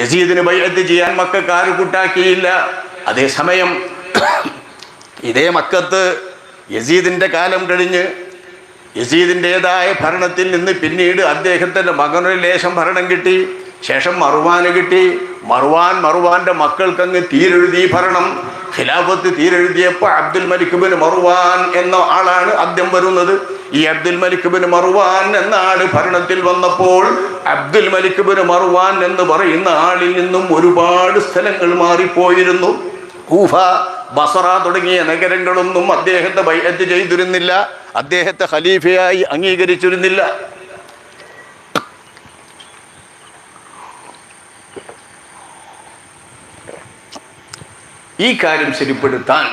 യസീദിന് ബൈഅത്ത് ചെയ്യാൻ മക്കക്കാർ കൂട്ടാക്കിയില്ല. അതേസമയം ഇതേ മക്കത്ത് യസീദിൻ്റെ കാലം കഴിഞ്ഞ് യസീദിൻ്റെതായ ഭരണത്തിൽ നിന്ന് പിന്നീട് അദ്ദേഹത്തിൻ്റെ മകനൊരു ലേശം ഭരണം കിട്ടി. ശേഷം മറുവാന് കിട്ടി. മറുവാന്റെ മക്കൾക്കങ്ങ് തീരെഴുതി ഭരണം. ഖിലാഫത്ത് തീരെഴുതിയപ്പോൾ അബ്ദുൽ മലിക് ബിൻ മറുവാൻ എന്ന ആളാണ് ആദ്യം വരുന്നത്. ഈ അബ്ദുൽ മലിക് ബിൻ മറുവാൻ എന്ന ആള് ഭരണത്തിൽ വന്നപ്പോൾ അബ്ദുൽ മലിക് ബിൻ മറുവാൻ എന്ന് പറയുന്ന ആളിൽ നിന്നും ഒരുപാട് സ്ഥലങ്ങൾ മാറിപ്പോയിരുന്നു. കൂഫ, ബസറ തുടങ്ങിയ നഗരങ്ങളൊന്നും അദ്ദേഹത്തെ ബൈഅത്ത് ചെയ്തിരുന്നില്ല, അദ്ദേഹത്തെ ഖലീഫയായി അംഗീകരിച്ചിരുന്നില്ല. ഈ കാര്യം ശരിപ്പെടുത്താൻ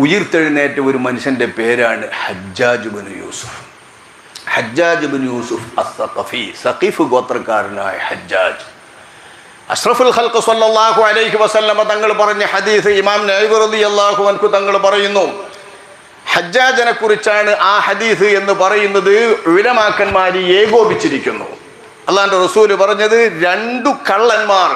ഉയിർത്തെഴുന്നേറ്റ ഒരു മനുഷ്യൻ്റെ പേരാണ് Hajjaj bin Yusuf. Hajjaj bin Yusuf അസ്സഖഫി, സഖീഫ് ഗോത്രക്കാരനായ ഹജ്ജാജ്. അഷ്റഫുൽ ഖൽഖ് സ്വല്ലല്ലാഹു അലൈഹി വസല്ലമ തങ്ങൾ പറഞ്ഞ ഹദീസ് ഇമാം നബവി റളിയല്ലാഹു അൻഹു തങ്ങൾ പറയുന്നു. ഹജ്ജാജിനെ കുറിച്ചാണ് ആ ഹദീസ് എന്ന് പറയുന്നത്. ഉലമാക്കന്മാർ ഏകോപിച്ചിരിക്കുന്നു. അല്ലാഹുവിൻ്റെ റസൂൽ പറഞ്ഞത് 2 കള്ളന്മാർ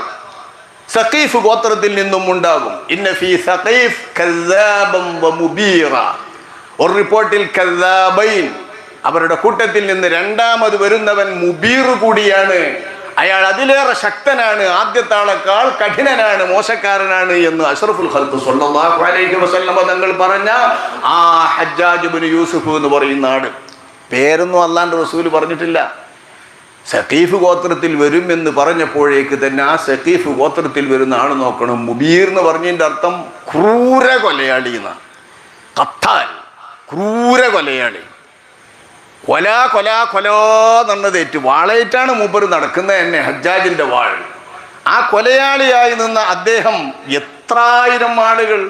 സഖീഫ് ഗോത്രത്തിൽ നിന്നും ഉണ്ടാകും. ഇന്ന ഫീ സഖീഫ് കസ്സാബൻ വ മുബീറ. ഒരു റിപ്പോർട്ടിൽ കസ്സാബൈൻ, അവരുടെ കൂട്ടത്തിൽ നിന്ന് രണ്ടാമത് വരുന്നവൻ മുബീർ കൂടിയാണ്. അയാൾ അതിലേറെ ശക്തനാണ്, ആദ്യത്തെ ആളെക്കാൾ കഠിനനാണ്, മോശക്കാരനാണ് എന്ന് അഷ്റഫുൽ ഖൽഖ് സ്വല്ലല്ലാഹു അലൈഹി വസല്ലമ തങ്ങൾ പറഞ്ഞ ആ ഹജ്ജാജ് ബിൻ യൂസുഫ് എന്ന് പറയുന്ന ആട് പേരൊന്നും അല്ലാഹുവിൻ്റെ റസൂൽ പറഞ്ഞിട്ടില്ല. സഖീഫ് ഗോത്രത്തിൽ വരും എന്ന് പറഞ്ഞപ്പോഴേക്ക് തന്നെ ആ സഖീഫ് ഗോത്രത്തിൽ വരുന്ന ആൾ നോക്കണം. മുബീർ എന്ന് പറഞ്ഞതിൻ്റെ അർത്ഥം ക്രൂര കൊലയാളി എന്നാണ്. ഖത്താൽ, ക്രൂര കൊലയാളി. കൊലന്നതേറ്റ് വാളേറ്റാണ് മൂപ്പർ നടക്കുന്നത് തന്നെ, ഹജ്ജാജിൻ്റെ വാൾ. ആ കൊലയാളിയായി നിന്ന അദ്ദേഹം എത്രായിരം ആളുകൾ,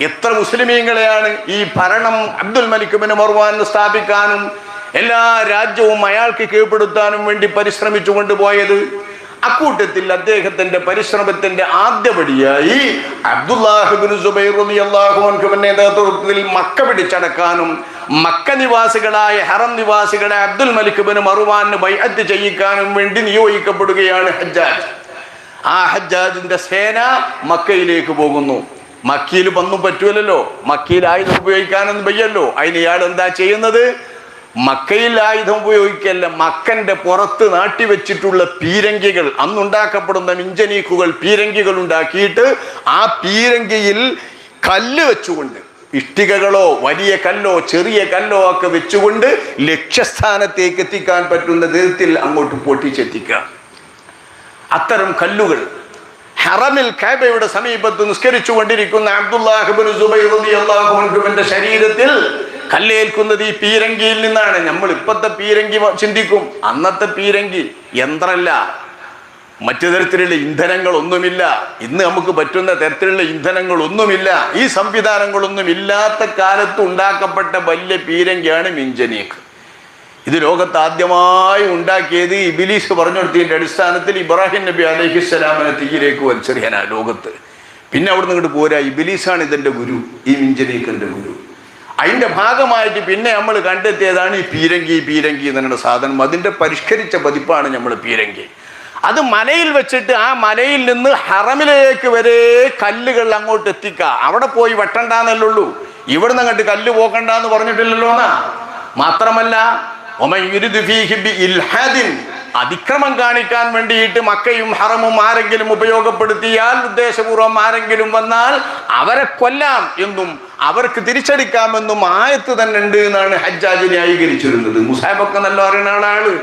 എത്ര മുസ്ലിമീങ്ങളെയാണ് ഈ ഭരണം അബ്ദുൽ മലിക് ബിൻ മർവാൻ സ്ഥാപിക്കാനും എല്ലാ രാജ്യവും അയാൾക്ക് കീഴ്പ്പെടുത്താനും വേണ്ടി പരിശ്രമിച്ചു കൊണ്ടുപോയത്. അക്കൂട്ടത്തിൽ അദ്ദേഹത്തിന്റെ പരിശ്രമത്തിന്റെ ആദ്യപടിയായി അബ്ദുല്ലാഹ് ഇബ്നു സുബൈർ റളിയല്ലാഹു അൻഹുവിന്റെ നേതൃത്വത്തിൽ മക്ക പിടിച്ചടക്കാനും മക്ക നിവാസികളായ ഹറം നിവാസികളെ അബ്ദുൽ മലിക് ബിൻ മർവാന് ബൈഅത്ത് ചെയ്യിക്കാനും വേണ്ടി നിയോഗിക്കപ്പെടുകയാണ് ഹജ്ജാജ്. ആ ഹജ്ജാജിന്റെ സേന മക്കയിലേക്ക് പോകുന്നു. മക്കയിൽ ഒന്നും പറ്റൂലല്ലോ, മക്കയിൽ ആയുധം ഉപയോഗിക്കാനൊന്നും വയ്യല്ലോ. അതിന് ഇയാൾ എന്താ ചെയ്യുന്നത്? മക്കയിൽ ആയുധം ഉപയോഗിക്കല്ല, മക്കന്റെ പുറത്ത് നാട്ടിവെച്ചിട്ടുള്ള പീരങ്കികൾ, അന്നുണ്ടാക്കപ്പെടുന്ന മിഞ്ചനീക്കുകൾ, പീരങ്കികൾ ഉണ്ടാക്കിയിട്ട് ആ പീരങ്കിയിൽ കല്ല് വെച്ചുകൊണ്ട്, ഇഷ്ടികകളോ വലിയ കല്ലോ ചെറിയ കല്ലോ ഒക്കെ വെച്ചുകൊണ്ട് ലക്ഷ്യസ്ഥാനത്തേക്ക് എത്തിക്കാൻ പറ്റുന്ന വിധത്തിൽ അങ്ങോട്ട് പൊട്ടിച്ചെത്തിക്കുക. അത്തരം കല്ലുകൾ ഹറമിൽ കഅബയുടെ സമീപത്ത് നിസ്കരിച്ചു കൊണ്ടിരിക്കുന്ന അബ്ദുല്ലാഹ് ഇബ്നു സുബൈർ റളിയല്ലാഹു അൻഹുവിന്റെ ശരീരത്തിൽ കല്ലേൽക്കുന്നത് ഈ പീരങ്കിയിൽ നിന്നാണ്. നമ്മൾ ഇപ്പോഴത്തെ പീരങ്കി ചിന്തിക്കും, അന്നത്തെ പീരങ്കി യന്ത്രമല്ല, മറ്റു തരത്തിലുള്ള ഇന്ധനങ്ങളൊന്നുമില്ല, ഇന്ന് നമുക്ക് പറ്റുന്ന തരത്തിലുള്ള ഇന്ധനങ്ങളൊന്നുമില്ല, ഈ സംവിധാനങ്ങളൊന്നും ഇല്ലാത്ത കാലത്ത് ഉണ്ടാക്കപ്പെട്ട വലിയ പീരങ്കിയാണ് മിഞ്ചനീക്ക്. ഇത് ലോകത്ത് ആദ്യമായി ഉണ്ടാക്കിയത് ഇബ്ലീസ് പറഞ്ഞുകൊടുത്തതിൻ്റെ അടിസ്ഥാനത്തിൽ ഇബ്രാഹിം നബി അലൈഹിസ്സലാമിനെ തീയിലേക്ക് വലിച്ചെറിയാനാ ലോകത്ത്. പിന്നെ അവിടെ നിന്ന് ഇങ്ങോട്ട് പോരാ, ഇബ്ലീസാണ് ഇതിൻ്റെ ഗുരു, ഈ മിഞ്ചനീക്കിൻ്റെ ഗുരു. അതിൻ്റെ ഭാഗമായിട്ട് പിന്നെ നമ്മൾ കണ്ടെത്തിയതാണ് ഈ പീരങ്കി എന്നുള്ള സാധനം. അതിൻ്റെ പരിഷ്കരിച്ച പതിപ്പാണ് നമ്മൾ പീരങ്കി. അത് മലയിൽ വെച്ചിട്ട് ആ മലയിൽ നിന്ന് ഹറമിലേക്ക് വരെ കല്ലുകൾ അങ്ങോട്ട് എത്തിക്കുക. അവിടെ പോയി വെട്ടണ്ടെന്നല്ലുള്ളൂ, ഇവിടുന്ന് അങ്ങോട്ട് കല്ല് പോക്കണ്ടെന്ന് പറഞ്ഞിട്ടില്ലല്ലോ എന്നാ. മാത്രമല്ല അതിക്രമം കാണിക്കാൻ വേണ്ടിയിട്ട് മക്കയും ഹറമും ആരെങ്കിലും ഉപയോഗപ്പെടുത്തിയാൽ, ഉദ്ദേശപൂർവം ആരെങ്കിലും വന്നാൽ അവരെ കൊല്ലാം എന്നും അവർക്ക് തിരിച്ചടിക്കാമെന്നും ആയത്ത് തന്നെ ഉണ്ട് എന്നാണ് ഹജ്ജാജ് ന്യായീകരിച്ചിരുന്നത്. മുസാബൊക്കെ നല്ല അറിയുന്ന ആളാണ്,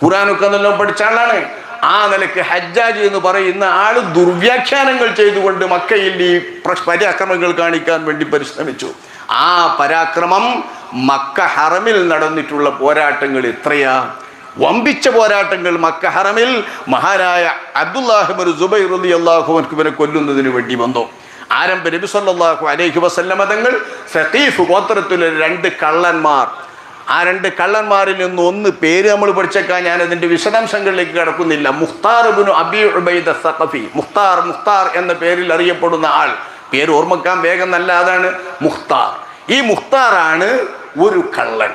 ഖുർആനൊക്കെ നല്ല പഠിച്ച ആളാണ്. ആ നിലയ്ക്ക് ഹജ്ജാജ് എന്ന് പറയുന്ന ആള് ദുർവ്യാഖ്യാനങ്ങൾ ചെയ്തുകൊണ്ട് മക്കയിൽ ഈ പരാക്രമങ്ങൾ കാണിക്കാൻ വേണ്ടി പരിശ്രമിച്ചു. ആ പരാക്രമം മക്ക ഹറമിൽ നടന്നിട്ടുള്ള പോരാട്ടങ്ങൾ എത്രയാ, വമ്പിച്ച പോരാട്ടങ്ങൾ. മക്ക ഹറമിൽ മഹാനായ അബ്ദുല്ലാഹ് ഇബ്നു സുബൈർ റളിയല്ലാഹു അൻഹുവിനെ കൊല്ലുന്നതിന് വേണ്ടി വന്നു. ആരംഭ നബി സല്ലല്ലാഹു അലൈഹി വസല്ലമ തങ്ങൾ സഖീഫ് ഗോത്രത്തിലെ 2 കള്ളന്മാർ, ആ 2 കള്ളന്മാരിൽ നിന്ന് ഒന്ന് പേര് നമ്മൾ പഠിച്ചേക്കാൻ, ഞാൻ അതിൻ്റെ വിശദാംശങ്ങളിലേക്ക് കടക്കുന്നില്ല. മുഖ്താർ ഇബ്നു അബി ഉബൈദ സഖഫി, മുഖ്താർ എന്ന പേരിൽ അറിയപ്പെടുന്ന ആൾ. പേര് ഓർമ്മിക്കാൻ വേഗം നല്ല, അതാണ് മുഖ്താർ. ഈ മുഖ്താറാണ് ഒരു കള്ളൻ,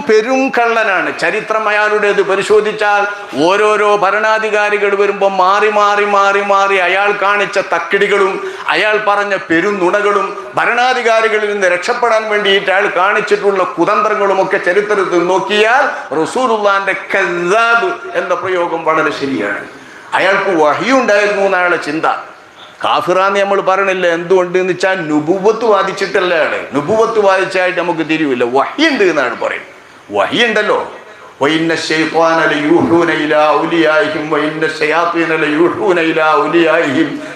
പെരും കള്ളനാണ്. ചരിത്രം അയാളുടേത് പരിശോധിച്ചാൽ ഓരോരോ ഭരണാധികാരികൾ വരുമ്പോൾ മാറി മാറി മാറി മാറി അയാൾ കാണിച്ച തക്കിടികളും അയാൾ പറഞ്ഞ പെരുന്നുണകളും ഭരണാധികാരികളിൽ നിന്ന് രക്ഷപ്പെടാൻ വേണ്ടിയിട്ട് അയാൾ കാണിച്ചിട്ടുള്ള കുതന്ത്രങ്ങളും ഒക്കെ ചരിത്രത്തിൽ നോക്കിയാൽ റസൂലുള്ളാഹിന്റെ കദ്ദാബ് എന്ന പ്രയോഗം വളരെ ശരിയാണ്. അയാൾക്ക് വഹി ഉണ്ടായിരുന്നു എന്നാണ് ചിന്ത. കാഫിറാന്ന് നമ്മൾ പറയണില്ല. എന്തുകൊണ്ട് എന്ന് വെച്ചാൽ നുബുവത്ത് വാദിച്ചിട്ടല്ല. നുബുവത്ത് വാദിച്ചായിട്ട് നമുക്ക് തിരിവില്ല. വഹി ഉണ്ട് എന്നാണ് പറയുന്നത്. വഹി ഉണ്ടല്ലോ.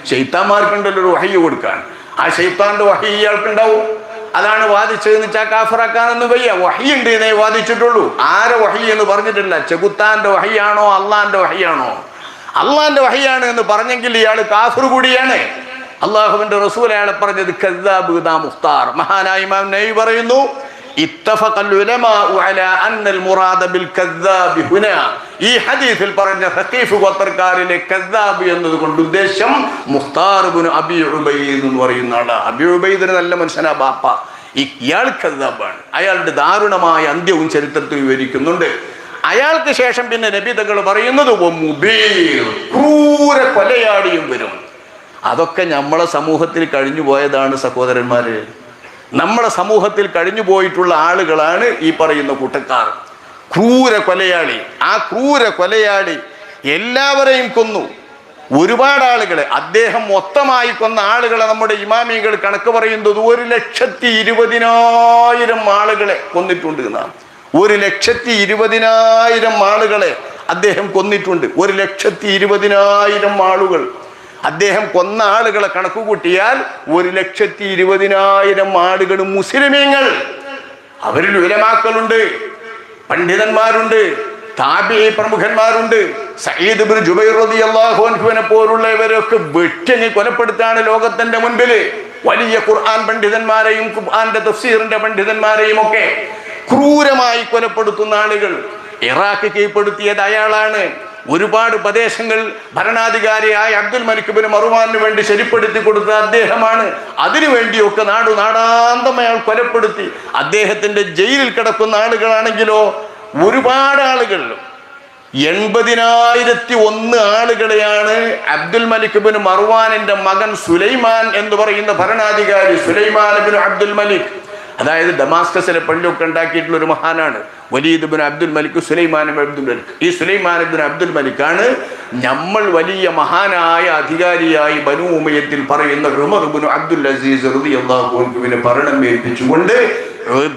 ശൈത്താന്മാർക്കുണ്ടല്ലോ ഒരു വഹി കൊടുക്കാൻ. ആ ശൈത്താന്റെ വഹി ഇയാൾക്കുണ്ടാവും. അതാണ് വാദിച്ചതെന്ന് വെച്ചാൽ കാഫിറാക്കാനൊന്നും വയ്യ. വഹി ഉണ്ട് എന്നേ വാദിച്ചിട്ടുള്ളൂ. ആരെ വഹി എന്ന് പറഞ്ഞിട്ടില്ല. ചെകുത്താന്റെ വഹിയാണോ അള്ളാന്റെ വഹിയാണോ? അള്ളാന്റെ വഹിയാണ് എന്ന് പറഞ്ഞെങ്കിൽ ഇയാൾ കാഫിർ കൂടിയാണ്. അള്ളാഹുവിന്റെ റസൂൽ അയാളെ പറഞ്ഞത് കദ്ദാബ് ദാ മുഖ്താർ. മഹാനായ ഇമാം നവവി പറയുന്നു, ഇത്തഫഖൽ ഉലമാഉ അലാ അന്നൽ മുറാദ ബിൽ കദ്ദാബ് ഹുനാ. ഈ ഹദീസിൽ പറഞ്ഞ സഖീഫ് ഗോത്രക്കാരിലെ കദ്ദാബ് എന്നതുകൊണ്ട് ഉദ്ദേശം മുഖ്താർ ഇബ്നു അബി ഉബൈദ് എന്ന് പറയുന്ന ആളാണ്. അബി ഉബൈദ് നല്ല മനുഷ്യനാ ബാപ്പ. ഇയാൾ കദ്ദാബാണ്. അയാളുടെ ദാരുണമായ അന്ത്യവും ചരിത്രത്തിൽ വിവരിക്കുന്നുണ്ട്. അയാൾക്ക് ശേഷം പിന്നെ നബി തങ്ങൾ പറയുന്നത് ക്രൂര കൊലയാടിയും വരും. അതൊക്കെ നമ്മളെ സമൂഹത്തിൽ കഴിഞ്ഞു പോയതാണ് സഹോദരന്മാര്. നമ്മുടെ സമൂഹത്തിൽ കഴിഞ്ഞു പോയിട്ടുള്ള ആളുകളാണ് ഈ പറയുന്ന കൂട്ടക്കാർ. ക്രൂര കൊലയാളി. ആ ക്രൂര കൊലയാളി എല്ലാവരെയും കൊന്നു. ഒരുപാട് ആളുകളെ അദ്ദേഹം മൊത്തമായി കൊന്ന ആളുകളെ നമ്മുടെ ഇമാമികൾ കണക്ക് പറയുന്നത് 1,20,000 ആളുകളെ കൊന്നിട്ടുണ്ട് എന്നാണ്. 1,20,000 ആളുകളെ അദ്ദേഹം കൊന്നിട്ടുണ്ട്. 1,20,000 ആളുകൾ അദ്ദേഹം കൊന്ന ആളുകളെ കണക്ക് കൂട്ടിയാൽ 1,20,000 ആളുകൾ മുസ്ലിമീങ്ങൾ. അവരിൽ ഉലമാക്കളുണ്ട്, പണ്ഡിതന്മാരുണ്ട്, താബിഈ പ്രമുഖന്മാരുണ്ട്. സഈദ് ഇബ്നു ജുബൈർ റളിയല്ലാഹു അൻഹുവിനെ പോലുള്ളവരൊക്കെ വെട്ടിങ്ങി കൊലപ്പെടുത്താണ് ലോകത്തിന്റെ മുൻപിൽ. വലിയ ഖുർആൻ പണ്ഡിതന്മാരെയും ഖുർആന്റെ തഫ്സീറിന്റെ പണ്ഡിതന്മാരെയും ഒക്കെ ക്രൂരമായി കൊലപ്പെടുത്തുന്ന ആളുകൾ. ഇറാഖ് കീഴ്പ്പെടുത്തിയത് അയാളാണ്. ഒരുപാട് പ്രദേശങ്ങൾ ഭരണാധികാരിയായ അബ്ദുൽ മലിക് ബിൻ മർവാനു വേണ്ടി ശരിപ്പെടുത്തി കൊടുത്ത അദ്ദേഹമാണ്. അതിനുവേണ്ടിയൊക്കെ നാടാന്തം അയാൾ കൊലപ്പെടുത്തി. അദ്ദേഹത്തിന്റെ ജയിലിൽ കിടക്കുന്ന ആളുകളാണെങ്കിലോ ഒരുപാട് ആളുകൾ, 80,001 ആളുകളെയാണ് അബ്ദുൽ മലിക് ബിൻ മർവാനിന്റെ മകൻ സുലൈമാൻ എന്ന് പറയുന്ന ഭരണാധികാരി, സുലൈമാൻ ബിൻ അബ്ദുൽ മലിക്, അതായത് ഡമാസ്കസിലെ പള്ളിയൊക്കെ ഉണ്ടാക്കിയിട്ടുള്ള ഒരു മഹാനാണ്. വലീദ് ഇബ്നു അബ്ദുൽ മലിക്, സുലൈമാൻ ഇബ്നു അബ്ദുൽ മലിക്. ഈ സുലൈമാൻ ഇബ്നു അബ്ദുൽ മലിക്കാണ് നമ്മൾ വലിയ മഹാനായ അധികാരിയായി ബനൂ ഉമയ്യത്തിൽ പറയുന്ന ഉമർ ഇബ്നു അബ്ദുൽ അസീസ് റളിയല്ലാഹു അൻഹുവിനെ ഭരണം ഏൽപ്പിച്ചുകൊണ്ട്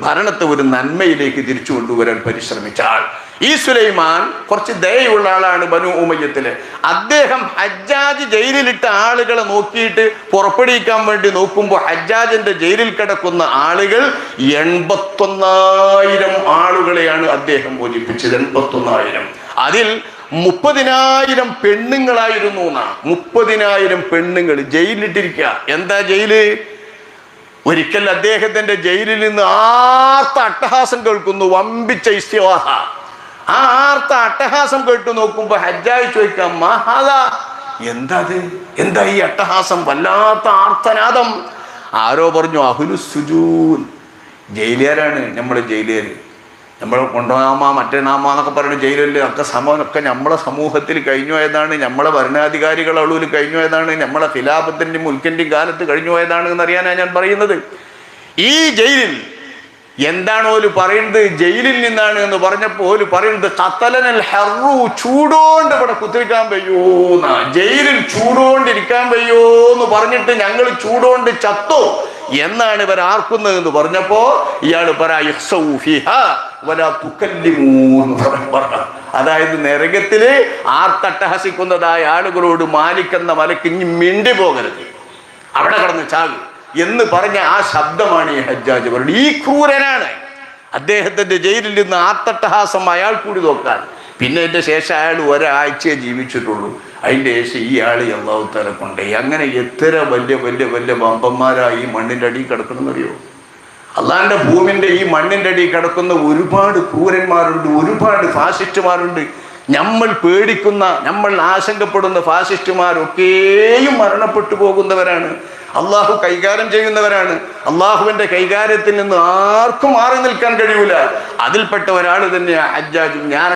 ഭരണത്തെ ഒരു നന്മയിലേക്ക് തിരിച്ചു കൊണ്ടുവരാൻ പരിശ്രമിച്ച ആൾ. ഈ സുലൈമാൻ കുറച്ച് ദയയുള്ള ആളാണ് ബനൂ ഉമയ്യത്തില്. അദ്ദേഹം ഹജ്ജാജ് ജയിലിലിട്ട ആളുകളെ നോക്കിയിട്ട് പുറപ്പെടുവിക്കാൻ വേണ്ടി നോക്കുമ്പോൾ ഹജ്ജാജിന്റെ ജയിലിൽ കിടക്കുന്ന ആളുകൾ 81,000 ആളുകളെയാണ് അദ്ദേഹം മോചിപ്പിച്ചത്. 81,000. അതിൽ 30,000 പെണ്ണുങ്ങളായിരുന്നു. 30,000 പെണ്ണുങ്ങൾ ജയിലിലിട്ടിരിക്കുക. എന്താ ജയില്? ഒരിക്കൽ അദ്ദേഹത്തിന്റെ ജയിലിൽ നിന്ന് ആർത്ത അട്ടഹാസം കേൾക്കുന്നു, വമ്പിച്ച ഇസ്തിഗാസ. ആ ആർത്ത അട്ടഹാസം കേട്ടു നോക്കുമ്പോ ഹജ്ജാജ് ചോദിക്കാം, മഹാദാ, എന്താ ഈ അട്ടഹാസം? വല്ലാത്ത ആർത്തനാദം. ആരോ പറഞ്ഞു, അഹ്ലുസ് സുജൂൻ, ജയിലുകാരാണ് നമ്മളെ ജയിലുകാര്. നമ്മൾ കൊണ്ടുനാമ മറ്റേ നാമ എന്നൊക്കെ പറയുന്ന ജയിലിൽ ഒക്കെ ഒക്കെ നമ്മളെ സമൂഹത്തിൽ കഴിഞ്ഞു പോയതാണ്. നമ്മളെ ഭരണാധികാരികൾ അളവിൽ കഴിഞ്ഞു പോയതാണ്. നമ്മളെ ഖിലാഫത്തിൻ്റെയും മുൽക്കിൻ്റെയും കാലത്ത് കഴിഞ്ഞു പോയതാണ് എന്നറിയാനാണ് ഞാൻ പറയുന്നത്. ഈ ജയിലിൽ എന്താണ് ഓല് പറയുന്നത്? ജയിലിൽ നിന്നാണ് എന്ന് പറഞ്ഞപ്പോൾ ഓല് പറയുന്നത് ഖത്തലനൽ ഹർറു, ചൂടോണ്ട് ഇവിടെ കുത്തിരിക്കാൻ വയ്യോന്ന, ജയിലിൽ ചൂടോണ്ടിരിക്കാൻ വയ്യോന്ന് പറഞ്ഞിട്ട് ഞങ്ങൾ ചൂടോണ്ട് ചത്തോ എന്നാണ് ഇവർ ആർക്കുന്നത് എന്ന് പറഞ്ഞപ്പോ ഇയാൾ അതായത് നരകത്തില് ആർത്തട്ടഹസിക്കുന്നതായ ആളുകളോട് മാലിക്കുന്ന മലക്ക് ഇനി മിണ്ടി പോകരുത്, അവിടെ കടന്ന് ചാകും എന്ന് പറഞ്ഞ ആ ശബ്ദമാണ് ഈ ഹജ്ജാജ് പറയുന്നത്. ഈ ക്രൂരനാണ്. അദ്ദേഹത്തിന്റെ ജയിലിൽ നിന്ന് ആർത്തട്ടഹാസം അയാൾ കൂടി നോക്കാൻ. പിന്നെ അതിന്റെ ശേഷം അയാൾ ഒരാഴ്ചയെ ജീവിച്ചിട്ടുള്ളൂ. അതിൻ്റെ ശേഷം ഈ ആൾ അല്ലാഹു തആല കൊണ്ടേ. അങ്ങനെ എത്ര വലിയ വലിയ വലിയ വമ്പന്മാരായി ഈ മണ്ണിൻ്റെ അടിയിൽ കിടക്കണമെന്നറിയോ? അള്ളാഹിന്റെ ഭൂമിന്റെ ഈ മണ്ണിൻ്റെ അടിയിൽ കിടക്കുന്ന ഒരുപാട് ക്രൂരന്മാരുണ്ട്, ഒരുപാട് ഫാസിസ്റ്റുമാരുണ്ട്. നമ്മൾ പേടിക്കുന്ന, നമ്മൾ ആശങ്കപ്പെടുന്ന ഫാസിസ്റ്റുമാരൊക്കെയും മരണപ്പെട്ടു പോകുന്നവരാണ്. അള്ളാഹു കൈകാര്യം ചെയ്യുന്നവരാണ്. അള്ളാഹുവിന്റെ കൈകാര്യത്തിൽ നിന്ന് ആർക്കും മാറി നിൽക്കാൻ കഴിയൂല. അതിൽപ്പെട്ട ഒരാൾ തന്നെയാണ് ഹജ്ജാജ്. ഞാൻ